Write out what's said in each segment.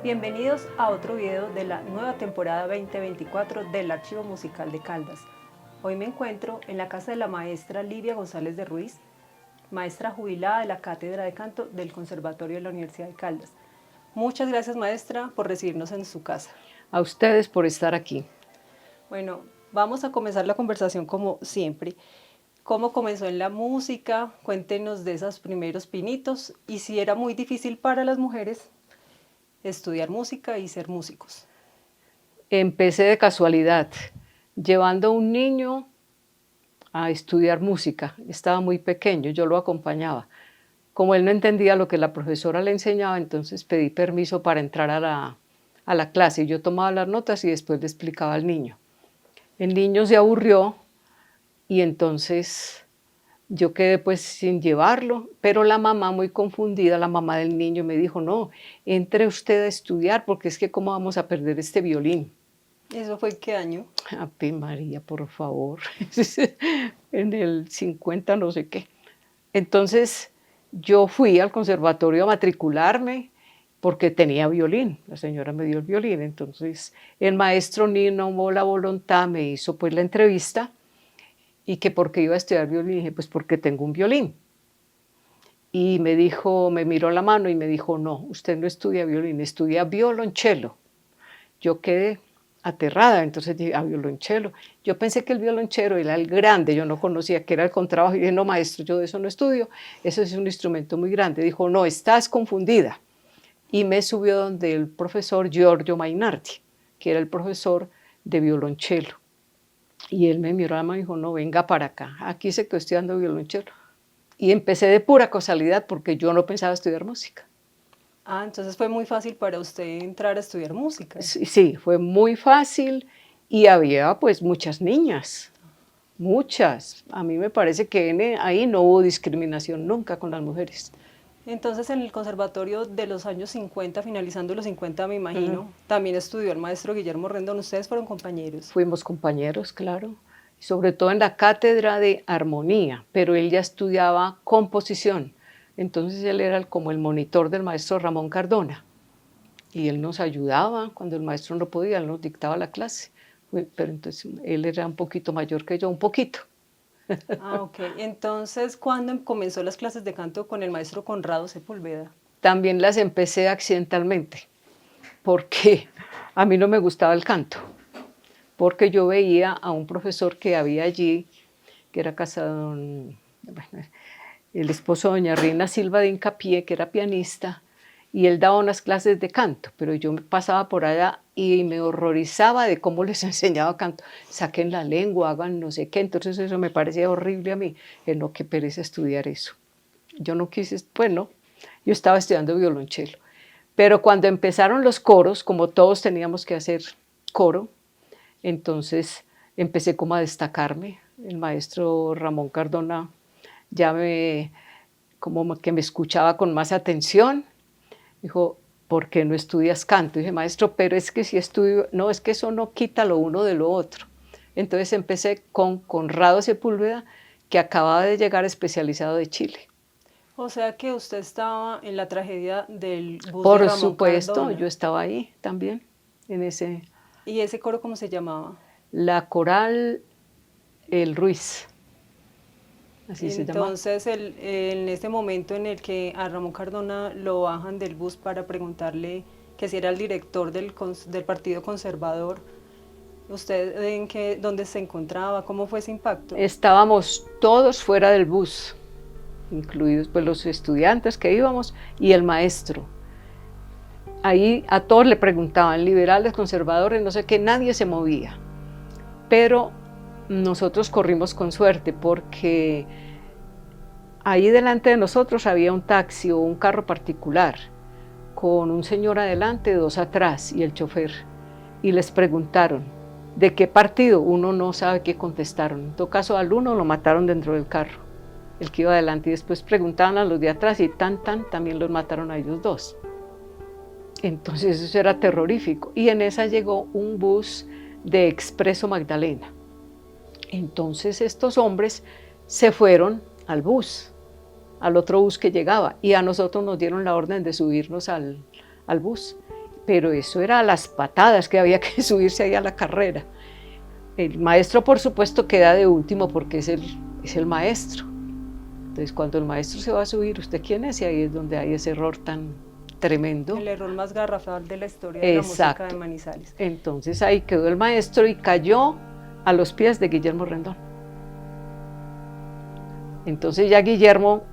Bienvenidos a otro video de la nueva temporada 2024 del Archivo Musical de Caldas. Hoy me encuentro en la casa de la maestra Livia González de Ruiz, maestra jubilada de la Cátedra de Canto del Conservatorio de la Universidad de Caldas. Muchas gracias, maestra, por recibirnos en su casa. A ustedes por estar aquí. Bueno, vamos a comenzar la conversación como siempre. ¿Cómo comenzó en la música? Cuéntenos de esos primeros pinitos y si era muy difícil para las mujeres estudiar música y ser músicos. Empecé de casualidad, llevando a un niño a estudiar música. Estaba muy pequeño, yo lo acompañaba. Como él no entendía lo que la profesora le enseñaba, entonces pedí permiso para entrar a la clase. Yo tomaba las notas y después le explicaba al niño. El niño se aburrió y entonces yo quedé pues sin llevarlo, pero la mamá, muy confundida, la mamá del niño, me dijo, no, entre usted a estudiar porque es que cómo vamos a perder este violín. ¿Eso fue qué año? Ave María, por favor, en el 50 no sé qué. Entonces yo fui al conservatorio a matricularme porque tenía violín, la señora me dio el violín, entonces el maestro Nino Mola Voluntad me hizo pues la entrevista y que por qué iba a estudiar violín, y dije pues porque tengo un violín. Y me dijo, me miró la mano y me dijo, no, usted no estudia violín, estudia violonchelo. Yo quedé aterrada, entonces dije, violonchelo. Yo pensé que el violonchelo era el grande, yo no conocía que era el contrabajo. Y dije, no, maestro, yo de eso no estudio, eso es un instrumento muy grande. Dijo, no, estás confundida. Y me subió donde el profesor Giorgio Mainardi, que era el profesor de violonchelo. Y él me miró la mano y dijo, no, venga para acá, aquí se está estudiando violonchelo. Y empecé de pura casualidad porque yo no pensaba estudiar música. Ah, entonces fue muy fácil para usted entrar a estudiar música. Sí, fue muy fácil y había pues muchas niñas, muchas. A mí me parece que ahí no hubo discriminación nunca con las mujeres. Entonces en el conservatorio de los años 50, finalizando los 50 me imagino, también estudió el maestro Guillermo Rendón. ¿Ustedes fueron compañeros? Fuimos compañeros, claro, sobre todo en la cátedra de armonía, pero él ya estudiaba composición. Entonces él era como el monitor del maestro Ramón Cardona. Y él nos ayudaba cuando el maestro no podía, él nos dictaba la clase. Pero entonces él era un poquito mayor que yo, un poquito. Ah, ok. Entonces, ¿cuándo comenzó las clases de canto con el maestro Conrado Sepúlveda? También las empecé accidentalmente, porque a mí no me gustaba el canto, porque yo veía a un profesor que había allí, que era casado, bueno, el esposo de doña Rina Silva de Incapié, que era pianista, y él daba unas clases de canto, pero yo pasaba por allá y me horrorizaba de cómo les enseñaba canto. Saquen la lengua, hagan no sé qué, entonces eso me parecía horrible a mí, que no, qué pereza estudiar eso. Yo no quise, pues no, yo estaba estudiando violonchelo. Pero cuando empezaron los coros, como todos teníamos que hacer coro, entonces empecé como a destacarme. El maestro Ramón Cardona ya como que me escuchaba con más atención. Dijo, ¿por qué no estudias canto? Y dije, maestro, pero es que si estudio, no, es que eso no quita lo uno de lo otro. Entonces empecé con Conrado Sepúlveda, que acababa de llegar especializado de Chile. O sea que usted estaba en la tragedia del bus de Por Ramón supuesto, Cardona. yo estaba ahí también, en ese... ¿Y ese coro cómo se llamaba? La coral El Ruiz, así se llama. Entonces, en ese momento en el que a Ramón Cardona lo bajan del bus para preguntarle que si era el director del Partido Conservador, ¿usted dónde se encontraba? ¿Cómo fue ese impacto? Estábamos todos fuera del bus, incluidos pues, los estudiantes que íbamos y el maestro. Ahí a todos le preguntaban, liberales, conservadores, no sé qué, nadie se movía. Pero nosotros corrimos con suerte porque ahí delante de nosotros había un taxi o un carro particular con un señor adelante, dos atrás y el chofer. Y les preguntaron, ¿de qué partido? Uno no sabe qué contestaron. En todo caso, al uno lo mataron dentro del carro, el que iba adelante. Y después preguntaban a los de atrás y también los mataron a ellos dos. Entonces eso era terrorífico. Y en esa llegó un bus de Expreso Magdalena. Entonces estos hombres se fueron al bus, al otro bus que llegaba, y a nosotros nos dieron la orden de subirnos al bus. pero eso era a las patadas que había que subirse ahí a la carrera. El maestro, por supuesto, queda de último porque es el maestro. Entonces, cuando el maestro se va a subir, ¿usted quién es? Y ahí es donde hay ese error tan tremendo. El error más garrafal de la historia de la música de Manizales. Entonces ahí quedó el maestro y cayó a los pies de Guillermo Rendón. Entonces ya Guillermo,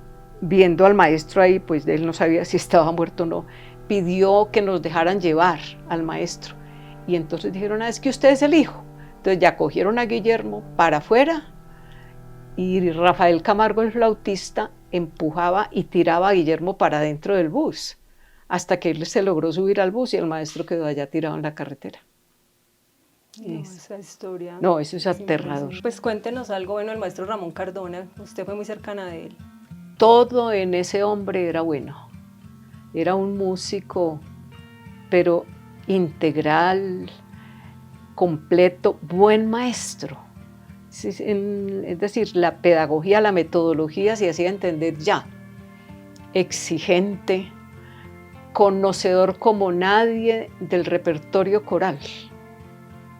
viendo al maestro ahí, pues él no sabía si estaba muerto o no, pidió que nos dejaran llevar al maestro. Y entonces dijeron, es que usted es el hijo. Entonces ya cogieron a Guillermo para afuera y Rafael Camargo, el flautista, empujaba y tiraba a Guillermo para dentro del bus, hasta que él se logró subir al bus y el maestro quedó allá tirado en la carretera. No, esa historia. No, eso es aterrador. Pues cuéntenos algo, bueno, el maestro Ramón Cardona, usted fue muy cercana de él. Todo en ese hombre era bueno. Era un músico, pero integral, completo, buen maestro. Es decir, la pedagogía, la metodología se hacía entender ya. Exigente, conocedor como nadie del repertorio coral.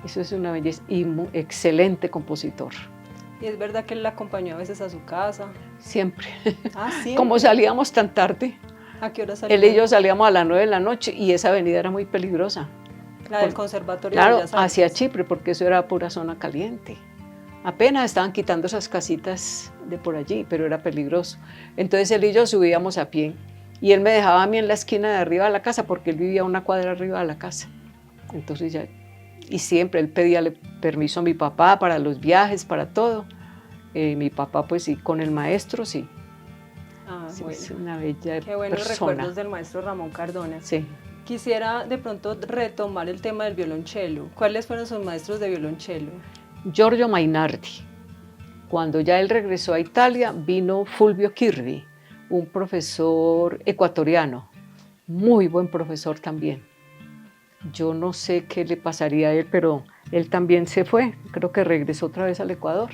Eso es una belleza. Y excelente compositor. ¿Y es verdad que él la acompañó a veces a su casa? Siempre. Ah, sí. Como salíamos tan tarde. ¿A qué hora salíamos? Él y yo salíamos a las 9 de la noche y esa avenida era muy peligrosa. La del conservatorio. Claro, hacia Chipre, porque eso era pura zona caliente. Apenas estaban quitando esas casitas de por allí, pero era peligroso. Entonces él y yo subíamos a pie y él me dejaba a mí en la esquina de arriba de la casa porque él vivía una cuadra arriba de la casa. Entonces ya, y siempre él pedía permiso a mi papá para los viajes, para todo. Mi papá pues sí, con el maestro sí. Ah, Sí, bueno. es una bella Qué buenos persona. recuerdos del maestro Ramón Cardona. Sí. Quisiera de pronto retomar el tema del violonchelo. ¿Cuáles fueron sus maestros de violonchelo? Giorgio Mainardi. Cuando ya él regresó a Italia, vino Fulvio Kirby, un profesor ecuatoriano, muy buen profesor también. Yo no sé qué le pasaría a él, pero él también se fue, creo que regresó otra vez al Ecuador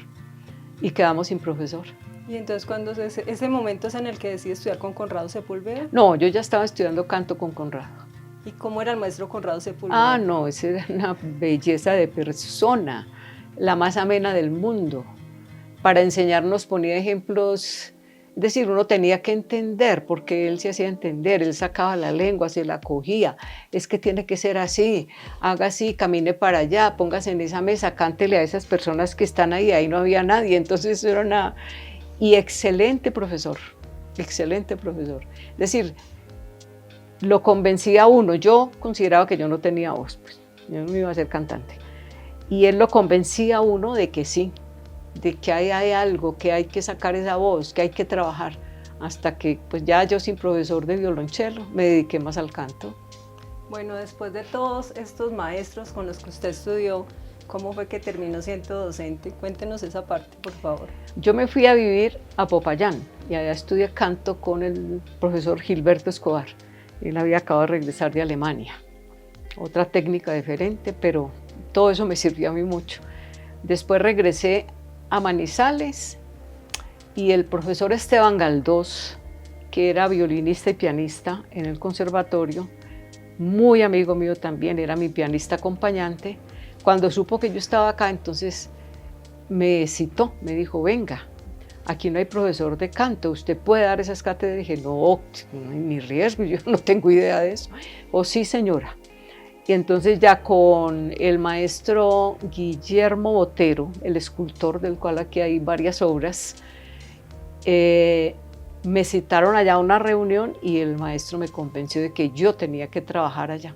y quedamos sin profesor. Y entonces, ¿cuándo ese momento es en el que decide estudiar con Conrado Sepúlveda? No, yo ya estaba estudiando canto con Conrado. ¿Y cómo era el maestro Conrado Sepúlveda? Ah, no, esa era una belleza de persona, la más amena del mundo. Para enseñarnos ponía ejemplos, es decir, uno tenía que entender porque él se hacía entender, él sacaba la lengua, se la cogía, es que tiene que ser así, haga así, camine para allá, póngase en esa mesa, cántele a esas personas que están ahí no había nadie, entonces era una... Y excelente profesor, excelente profesor. Es decir, lo convencía a uno, yo consideraba que yo no tenía voz, pues, yo no me iba a ser cantante, y él lo convencía a uno de que sí, de que hay algo, que hay que sacar esa voz, que hay que trabajar, hasta que pues ya yo sin profesor de violonchelo me dediqué más al canto. Bueno, después de todos estos maestros con los que usted estudió, ¿cómo fue que terminó siendo docente? Cuéntenos esa parte, por favor. Yo me fui a vivir a Popayán y allá estudié canto con el profesor Gilberto Escobar. Él había acabado de regresar de Alemania. Otra técnica diferente, pero todo eso me sirvió a mí mucho. Después regresé a Manizales y el profesor Esteban Galdós, que era violinista y pianista en el conservatorio, muy amigo mío también, era mi pianista acompañante. Cuando supo que yo estaba acá, entonces me citó, me dijo, venga, aquí no hay profesor de canto, ¿usted puede dar esas cátedras? Y dije, no, no hay ni riesgo, yo no tengo idea de eso. Oh, sí, señora. Y entonces ya con el maestro Guillermo Botero, el escultor del cual aquí hay varias obras, me citaron allá a una reunión y el maestro me convenció de que yo tenía que trabajar allá.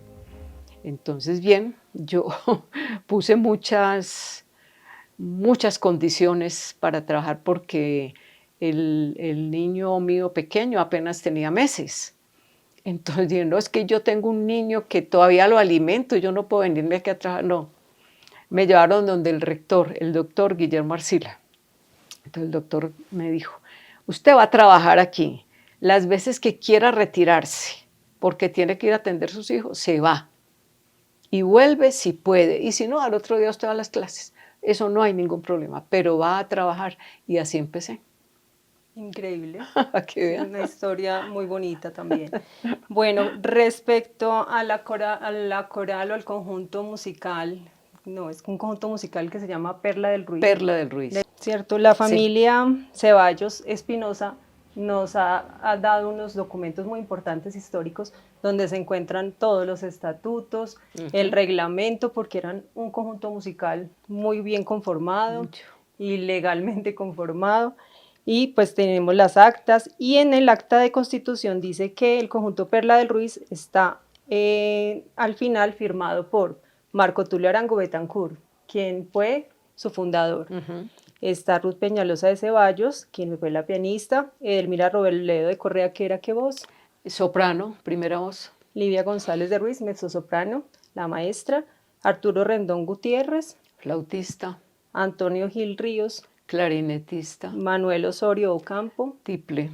Entonces, bien, yo puse muchas condiciones para trabajar porque el niño mío pequeño apenas tenía meses. Entonces dije, no, es que yo tengo un niño que todavía lo alimento, yo no puedo venirme aquí a trabajar, no. Me llevaron donde el rector, el doctor Guillermo Arcila. Entonces el doctor me dijo, usted va a trabajar aquí, las veces que quiera retirarse, porque tiene que ir a atender a sus hijos, se va. Y vuelve si puede, y si no, al otro día usted va a las clases. Eso no hay ningún problema, pero va a trabajar, y así empecé. Increíble. Para que Sí, vean. una historia muy bonita también. Bueno, respecto a la coral o al conjunto musical, no, es un conjunto musical que se llama Perla del Ruiz. Perla del Ruiz. Cierto, la Sí. familia Ceballos Espinosa nos ha dado unos documentos muy importantes históricos donde se encuentran todos los estatutos, el reglamento, porque eran un conjunto musical muy bien conformado Mucho. y legalmente conformado. Y pues tenemos las actas y en el acta de constitución dice que el conjunto Perla del Ruiz está al final firmado por Marco Tulio Arango Betancourt, quien fue su fundador. Está Ruth Peñalosa de Ceballos, quien fue la pianista, Edelmira Robledo de Correa, que era qué voz, Soprano, primera voz. Livia González de Ruiz, mezzosoprano, la maestra, Arturo Rendón Gutiérrez, Flautista. Antonio Gil Ríos, Clarinetista. Manuel Osorio Ocampo, Tiple.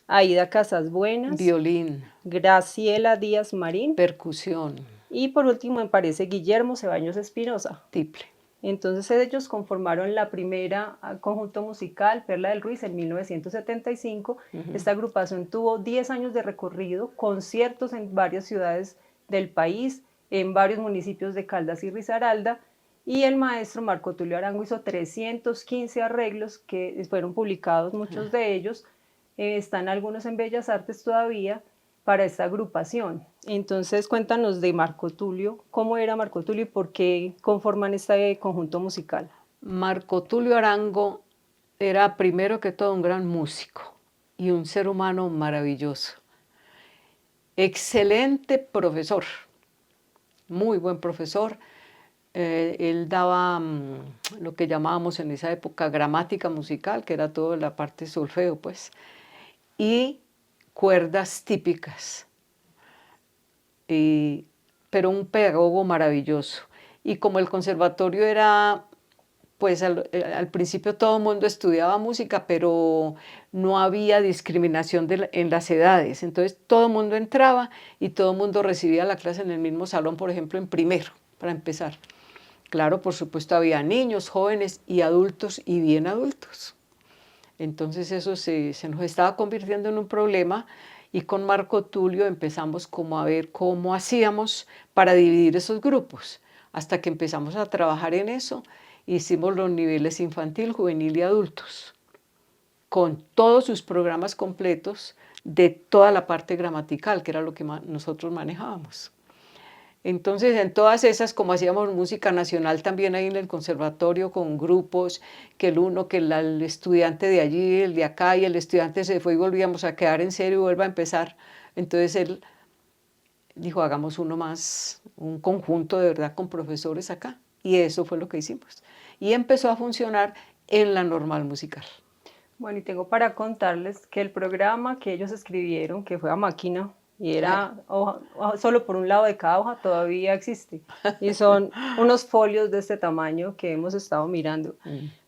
Aida Casas Buenas, Violín. Graciela Díaz Marín Percusión. y por último me parece Guillermo Ceballos Espinosa. Tiple. Entonces ellos conformaron la primera conjunto musical, Perla del Ruiz, en 1975. Esta agrupación tuvo 10 años de recorrido, conciertos en varias ciudades del país, en varios municipios de Caldas y Risaralda, y el maestro Marco Tulio Arango hizo 315 arreglos que fueron publicados, muchos de ellos, están algunos en Bellas Artes todavía, para esta agrupación. Entonces cuéntanos de Marco Tulio, cómo era Marco Tulio y por qué conforman este conjunto musical. Marco Tulio Arango era primero que todo un gran músico y un ser humano maravilloso. Excelente profesor, muy buen profesor. Él daba lo que llamábamos en esa época gramática musical, que era toda la parte de solfeo, pues, y cuerdas típicas, pero un pedagogo maravilloso. Y como el conservatorio era, pues al principio todo el mundo estudiaba música, pero no había discriminación en las edades, entonces todo el mundo entraba y todo el mundo recibía la clase en el mismo salón, por ejemplo, en primero, para empezar. Claro, por supuesto, había niños, jóvenes y adultos y bien adultos. Entonces eso se nos estaba convirtiendo en un problema y con Marco Tulio empezamos como a ver cómo hacíamos para dividir esos grupos. Hasta que empezamos a trabajar en eso, hicimos los niveles infantil, juvenil y adultos, con todos sus programas completos de toda la parte gramatical, que era lo que nosotros manejábamos. Entonces, en todas esas, como hacíamos música nacional también ahí en el conservatorio con grupos, que el estudiante de allí, el de acá, y el estudiante se fue y volvíamos a quedar en serio y vuelve a empezar. Entonces él dijo, hagamos uno más, un conjunto de verdad con profesores acá. Y eso fue lo que hicimos. Y empezó a funcionar en la normal musical. Bueno, y tengo para contarles que el programa que ellos escribieron, que fue a máquina, y era solo por un lado de cada hoja, todavía existe. Y son unos folios de este tamaño que hemos estado mirando.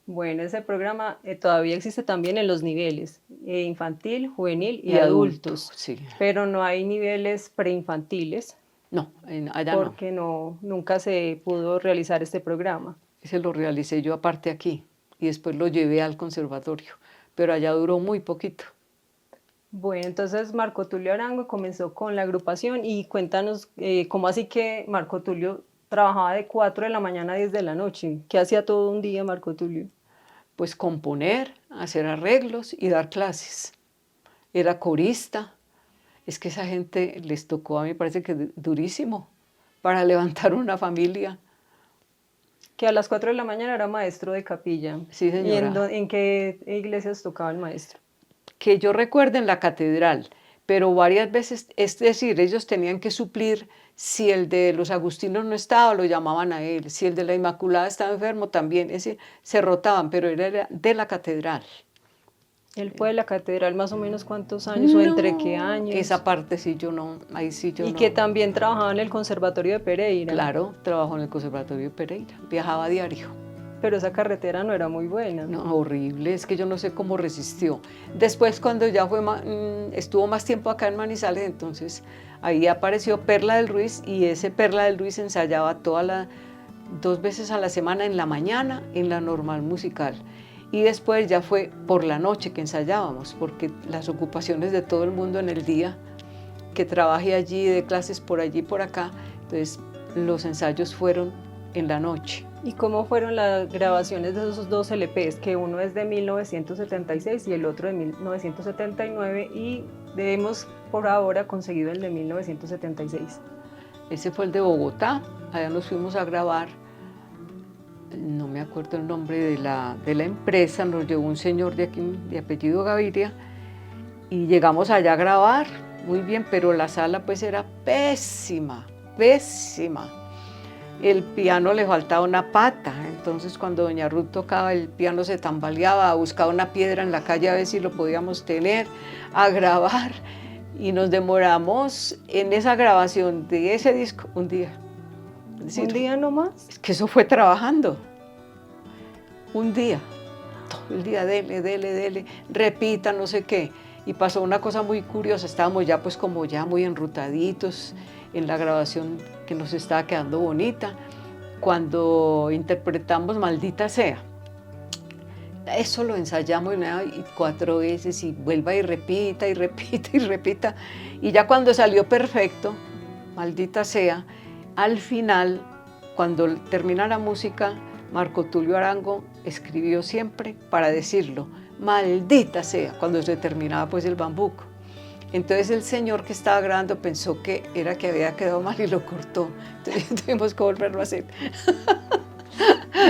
Bueno, ese programa todavía existe también en los niveles, infantil, juvenil y adultos. Sí. Pero no hay niveles preinfantiles. No, allá porque nunca se pudo realizar este programa. Ese lo realicé yo aparte aquí y después lo llevé al conservatorio, pero allá duró muy poquito. Bueno, entonces Marco Tulio Arango comenzó con la agrupación y cuéntanos cómo así que Marco Tulio trabajaba de 4 de la mañana a 10 de la noche. ¿Qué hacía todo un día Marco Tulio? Pues componer, hacer arreglos y dar clases. Era corista. Es que esa gente les tocó, a mí me parece que durísimo, para levantar una familia. Que a las 4 de la mañana era maestro de capilla. Sí, señora. ¿Y en qué iglesias tocaba el maestro? Que yo recuerde en la catedral, pero varias veces, es decir, ellos tenían que suplir, si el de los agustinos no estaba, lo llamaban a él, si el de la Inmaculada estaba enfermo, también, es decir, se rotaban, pero era de la catedral. ¿Él fue de la catedral más o menos cuántos años o entre qué años? Esa parte sí yo no, ahí sí yo no. Y que también trabajaba en el Conservatorio de Pereira. Claro, trabajó en el Conservatorio de Pereira, viajaba a diario. Pero esa carretera no era muy buena. No, horrible, es que yo no sé cómo resistió. Después cuando ya estuvo más tiempo acá en Manizales, entonces ahí apareció Perla del Ruiz y ese Perla del Ruiz ensayaba 2 veces a la semana en la mañana en la normal musical. Y después ya fue por la noche que ensayábamos, porque las ocupaciones de todo el mundo en el día, que trabajé allí, de clases por allí, por acá, entonces los ensayos fueron en la noche. ¿Y cómo fueron las grabaciones de esos dos LPs? Que uno es de 1976 y el otro de 1979, y hemos por ahora conseguido el de 1976. Ese fue el de Bogotá, allá nos fuimos a grabar, no me acuerdo el nombre de la empresa, nos llevó un señor de aquí, de apellido Gaviria, y llegamos allá a grabar, muy bien, pero la sala pues era pésima, pésima. El piano le faltaba una pata, entonces cuando doña Ruth tocaba el piano se tambaleaba, buscaba una piedra en la calle a ver si lo podíamos tener, a grabar, y nos demoramos en esa grabación de ese disco un día. Es decir, ¿Un día nomás? es que eso fue trabajando, un día, todo el día, dele, repita, no sé qué. Y pasó una cosa muy curiosa, estábamos ya pues como ya muy enrutaditos en la grabación que nos estaba quedando bonita, cuando interpretamos Maldita Sea. Eso lo ensayamos y 4 veces y vuelva y repita y repita y repita. Y ya cuando salió perfecto, Maldita Sea, al final, cuando termina la música, Marco Tulio Arango escribió siempre para decirlo, Maldita Sea, cuando se terminaba pues el bambuco. Entonces el señor que estaba grabando pensó que era que había quedado mal y lo cortó. Entonces tuvimos que volverlo a hacer.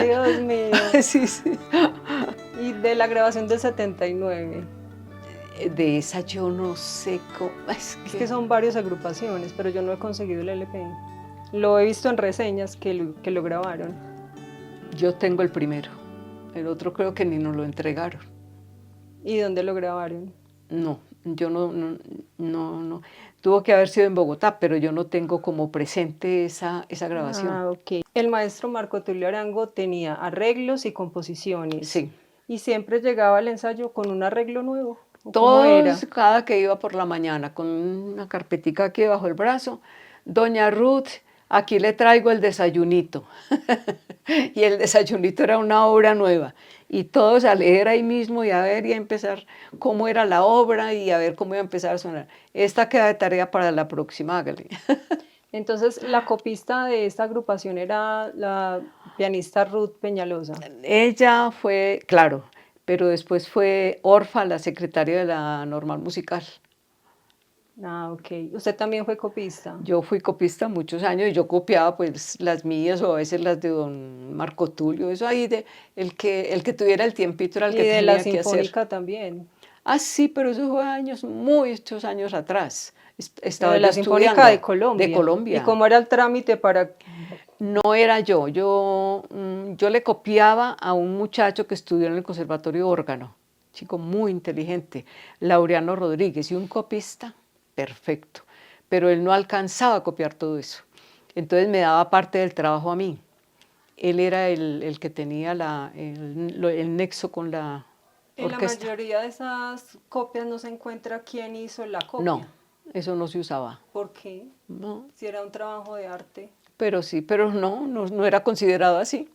Dios mío. Sí, sí. Y de la grabación del 79. De esa yo no sé cómo. Es que son varias agrupaciones, pero yo no he conseguido el LP. Lo he visto en reseñas que lo grabaron. Yo tengo el primero. El otro creo que ni nos lo entregaron. ¿Y dónde lo grabaron? No, yo no. Tuvo que haber sido en Bogotá, pero yo no tengo como presente esa grabación. Ah, ok. El maestro Marco Tulio Arango tenía arreglos y composiciones. Sí. Y siempre llegaba al ensayo con un arreglo nuevo. ¿Cómo era? Cada que iba por la mañana con una carpetica aquí bajo el brazo, doña Ruth, aquí le traigo el desayunito. Y el desayunito era una obra nueva. Y todos a leer ahí mismo y a ver y a empezar cómo era la obra y a ver cómo iba a empezar a sonar. Esta queda de tarea para la próxima, hágale. Entonces, la copista de esta agrupación era la pianista Ruth Peñalosa. Ella fue, claro, pero después fue Orfa, la secretaria de la Normal Musical. Ah, ok. ¿Usted también fue copista? Yo fui copista muchos años y yo copiaba pues las mías o a veces las de don Marco Tulio, eso ahí de el que tuviera el tiempito era el que tenía que hacer. Y de la sinfónica también. Ah, sí, pero eso fue muchos años atrás. Estaba de la Sinfónica de Colombia. De Colombia. ¿Y cómo era el trámite para...? No era yo le copiaba a un muchacho que estudió en el Conservatorio de Órgano, chico muy inteligente, Laureano Rodríguez, y un copista perfecto, pero él no alcanzaba a copiar todo eso. Entonces me daba parte del trabajo a mí. Él era el que tenía el nexo con la orquesta. En la mayoría de esas copias no se encuentra quién hizo la copia. No, eso no se usaba. ¿Por qué? No. Si era un trabajo de arte. Pero sí, pero no era considerado así.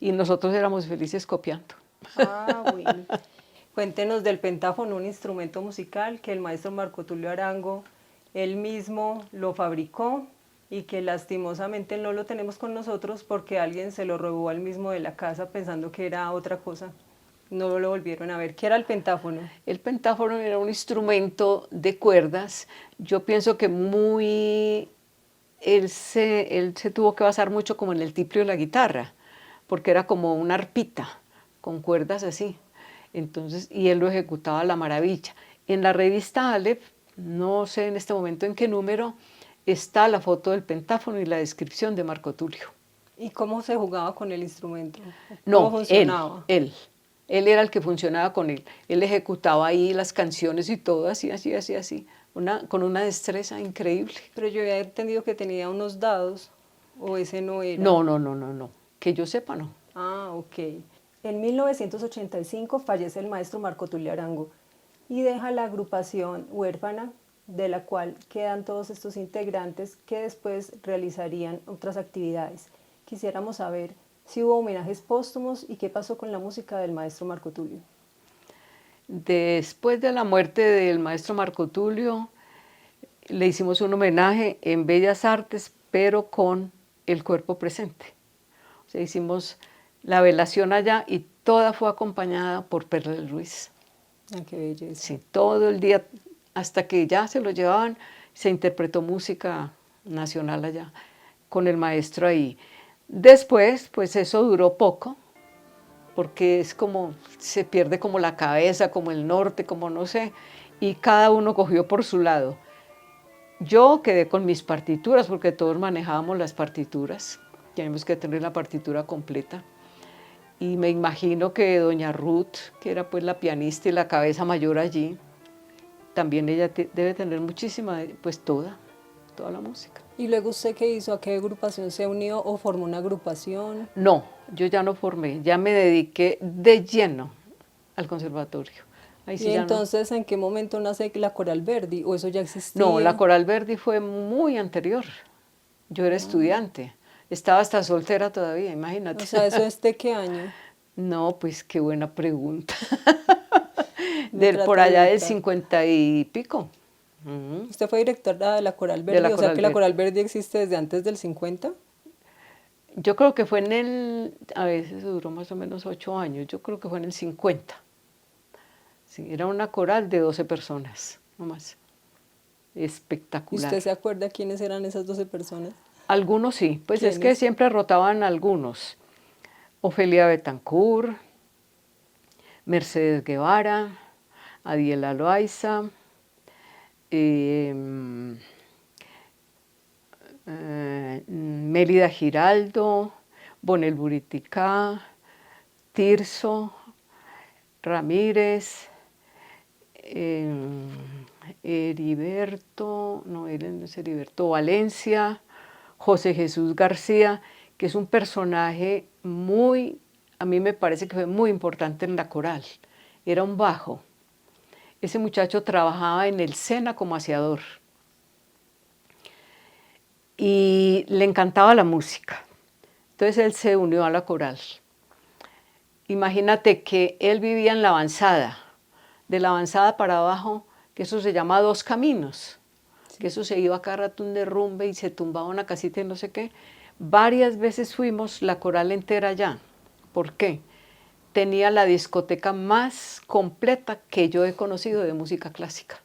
Y nosotros éramos felices copiando. Ah, bueno. Cuéntenos del pentáfono, un instrumento musical que el maestro Marco Tulio Arango, él mismo lo fabricó y que lastimosamente no lo tenemos con nosotros porque alguien se lo robó al mismo de la casa pensando que era otra cosa. No lo volvieron a ver. ¿Qué era el pentáfono? El pentáfono era un instrumento de cuerdas. Yo pienso que él se tuvo que basar mucho como en el timbre de la guitarra, porque era como una arpita con cuerdas así. Entonces, y él lo ejecutaba a la maravilla. En la revista Aleph, no sé en este momento en qué número, está la foto del pentáfono y la descripción de Marco Tulio. ¿Y cómo se jugaba con el instrumento? ¿Cómo funcionaba? Él era el que funcionaba con él. Él ejecutaba ahí las canciones y todo, así, con una destreza increíble. Pero yo había entendido que tenía unos dados, o ese no era. No. Que yo sepa, no. Ah, ok. En 1985 fallece el maestro Marco Tulio Arango y deja la agrupación huérfana, de la cual quedan todos estos integrantes que después realizarían otras actividades. Quisiéramos saber si hubo homenajes póstumos y qué pasó con la música del maestro Marco Tulio. Después de la muerte del maestro Marco Tulio, le hicimos un homenaje en Bellas Artes, pero con el cuerpo presente. O sea, hicimos la velación allá y toda fue acompañada por Perla del Ruiz. Ah, qué belleza. Sí, todo el día, hasta que ya se lo llevaban, se interpretó música nacional allá, con el maestro ahí. Después, pues eso duró poco, porque es como, se pierde como la cabeza, como el norte, como no sé, y cada uno cogió por su lado. Yo quedé con mis partituras, porque todos manejábamos las partituras, teníamos que tener la partitura completa. Y me imagino que doña Ruth, que era pues la pianista y la cabeza mayor allí, también ella debe tener muchísima, pues toda la música. ¿Y luego usted qué hizo? ¿A qué agrupación se unió o formó una agrupación? No, yo ya no formé, ya me dediqué de lleno al conservatorio. Ahí sí ¿Y ya entonces en qué momento nace la Coral Verdi? ¿O eso ya existía? no, la Coral Verdi fue muy anterior. Yo era estudiante, estaba hasta soltera todavía, imagínate. O sea, ¿eso es de qué año? No, pues qué buena pregunta. Me Por trata de allá del ubicar. 50 y pico. ¿Usted fue directora de la Coral Verdi? De la O sea Coral que la Verdi. Coral Verdi existe desde antes del 50. Yo creo que fue a veces duró más o menos 8 años, yo creo que fue en el 50. Sí, era una coral de 12 personas, nomás. ¿Y Espectacular. usted se acuerda quiénes eran esas 12 personas? Algunos sí, pues es que ¿Quiénes? siempre rotaban algunos. Ofelia Betancourt, Mercedes Guevara, Adiela Loaiza, Mélida Giraldo, Bonel Buriticá, Tirso, Ramírez, Heriberto, no, él no es Heriberto, Valencia, José Jesús García, que es un personaje muy, a mí me parece que fue muy importante en la coral. Era un bajo. Ese muchacho trabajaba en el SENA como aseador y le encantaba la música. Entonces él se unió a la coral. Imagínate que él vivía en la avanzada, de la avanzada para abajo, que eso se llama Dos Caminos, que eso se iba cada rato un derrumbe y se tumbaba una casita y no sé qué. Varias veces fuimos la coral entera allá. ¿Por qué? Tenía la discoteca más completa que yo he conocido de música clásica.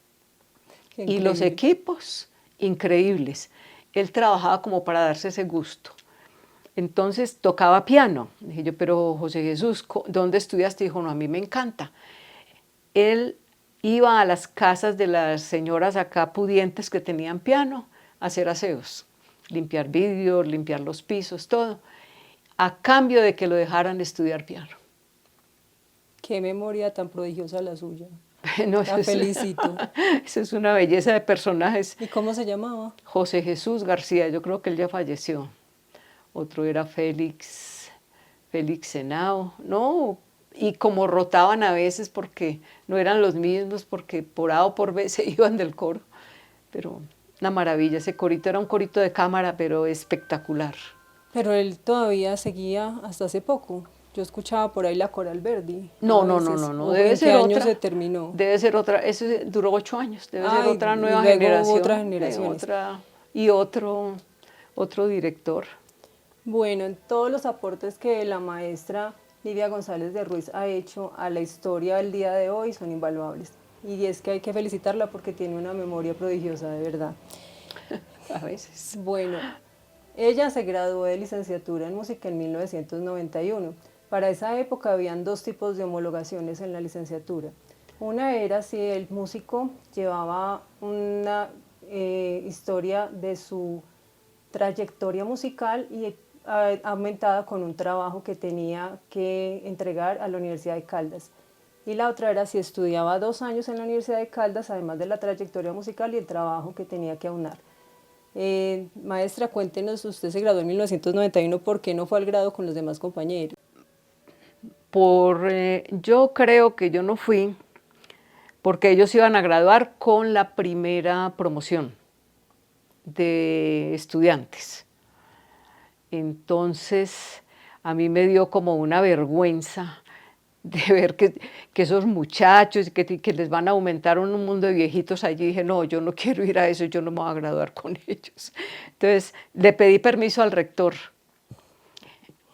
Qué Y los increíble. equipos, increíbles. Él trabajaba como para darse ese gusto. Entonces tocaba piano. Dije yo, pero José Jesús, ¿dónde estudiaste? Dijo, no, a mí me encanta. Él iba a las casas de las señoras acá pudientes que tenían piano a hacer aseos, limpiar vidrios, limpiar los pisos, todo, a cambio de que lo dejaran estudiar piano. Qué memoria tan prodigiosa la suya. No, La felicito. eso es una belleza de personajes. ¿Y cómo se llamaba? José Jesús García, yo creo que él ya falleció. Otro era Félix Henao, no, y como rotaban a veces porque no eran los mismos, porque por A o por B se iban del coro, pero una maravilla, ese corito era un corito de cámara, pero espectacular. Pero él todavía seguía hasta hace poco. Yo escuchaba por ahí la Coral Verdi. No, A no, veces. no, no, no, ¿O debe en qué ser año otra. se terminó? Debe ser otra, eso duró 8 años, debe ser Ay, otra y nueva luego hubo generación. otras generaciones. Y otro director. Bueno, en todos los aportes que la maestra Livia González de Ruiz ha hecho a la historia del día de hoy son invaluables. Y es que hay que felicitarla porque tiene una memoria prodigiosa, de verdad. A veces. Bueno, ella se graduó de licenciatura en música en 1991. Para esa época habían dos tipos de homologaciones en la licenciatura. Una era si el músico llevaba una historia de su trayectoria musical y aumentada con un trabajo que tenía que entregar a la Universidad de Caldas. Y la otra era si estudiaba 2 años en la Universidad de Caldas, además de la trayectoria musical y el trabajo que tenía que aunar. Maestra, cuéntenos, usted se graduó en 1991, ¿por qué no fue al grado con los demás compañeros? Yo creo que yo no fui porque ellos iban a graduar con la primera promoción de estudiantes. Entonces, a mí me dio como una vergüenza de ver que esos muchachos que les van a aumentar un mundo de viejitos allí. Dije, no, yo no quiero ir a eso, yo no me voy a graduar con ellos. Entonces le pedí permiso al rector,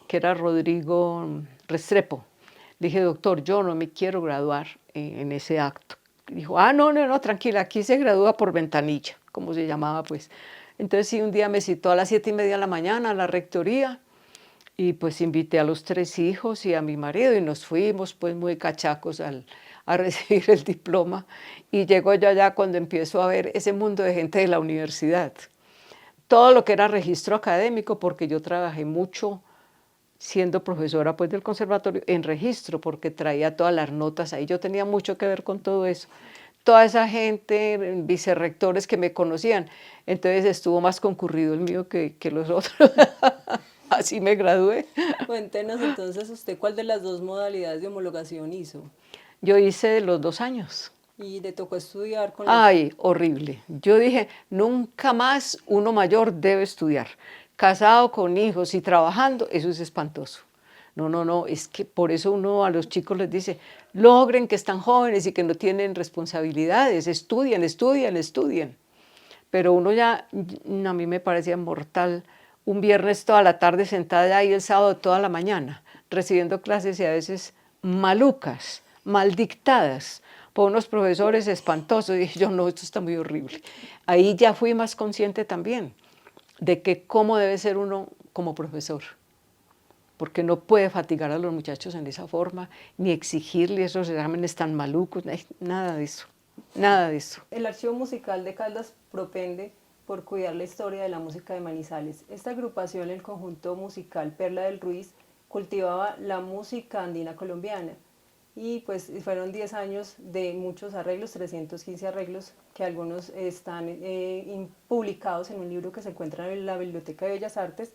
que era Rodrigo Restrepo. Le dije, doctor, yo no me quiero graduar en ese acto. Dijo, no, tranquila, aquí se gradúa por ventanilla, como se llamaba pues. Entonces sí, un día me citó a las 7:30 de la mañana a la rectoría y pues invité a los 3 hijos y a mi marido y nos fuimos pues muy cachacos a recibir el diploma. Y llego yo allá cuando empiezo a ver ese mundo de gente de la universidad. Todo lo que era registro académico, porque yo trabajé mucho siendo profesora pues del conservatorio en registro, porque traía todas las notas ahí, yo tenía mucho que ver con todo eso. Toda esa gente, vicerrectores que me conocían, entonces estuvo más concurrido el mío que los otros. Así me gradué. Cuéntenos entonces usted cuál de las dos modalidades de homologación hizo. Yo hice los 2 años. Y le tocó estudiar con Ay, horrible. Yo dije, nunca más uno mayor debe estudiar. Casado con hijos y trabajando, eso es espantoso. No, es que por eso uno a los chicos les dice, logren que están jóvenes y que no tienen responsabilidades, estudien. Pero uno ya, a mí me parecía mortal, un viernes toda la tarde sentada ahí, el sábado toda la mañana, recibiendo clases y a veces malucas, mal dictadas, por unos profesores espantosos. Y dije yo, no, esto está muy horrible. Ahí ya fui más consciente también de que cómo debe ser uno como profesor, porque no puede fatigar a los muchachos en esa forma, ni exigirle esos exámenes tan malucos, nada de eso, nada de eso. El Archivo Musical de Caldas propende por cuidar la historia de la música de Manizales. Esta agrupación, el conjunto musical Perla del Ruiz, cultivaba la música andina colombiana y pues fueron 10 años de muchos arreglos, 315 arreglos, que algunos están publicados en un libro que se encuentra en la Biblioteca de Bellas Artes.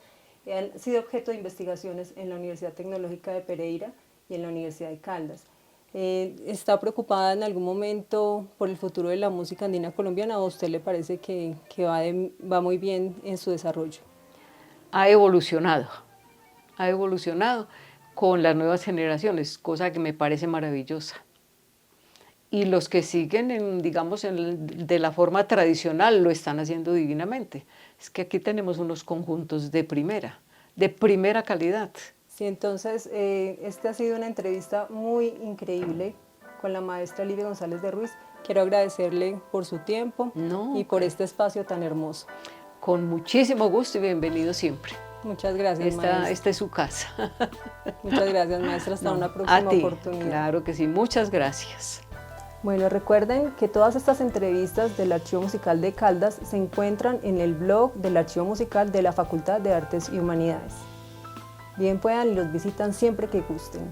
Han sido objeto de investigaciones en la Universidad Tecnológica de Pereira y en la Universidad de Caldas. ¿Está preocupada en algún momento por el futuro de la música andina colombiana o a usted le parece que va muy bien en su desarrollo? Ha evolucionado con las nuevas generaciones, cosa que me parece maravillosa. Y los que siguen, digamos, de la forma tradicional lo están haciendo divinamente. Es que aquí tenemos unos conjuntos de primera calidad. Sí, entonces esta ha sido una entrevista muy increíble con la maestra Livia González de Ruiz. Quiero agradecerle por su tiempo y por este espacio tan hermoso. Con muchísimo gusto y bienvenido siempre. Muchas gracias, maestra. Esta es su casa. Muchas gracias, maestra. Hasta una próxima oportunidad. Claro que sí, muchas gracias. Bueno, recuerden que todas estas entrevistas del Archivo Musical de Caldas se encuentran en el blog del Archivo Musical de la Facultad de Artes y Humanidades. Bien puedan y los visitan siempre que gusten.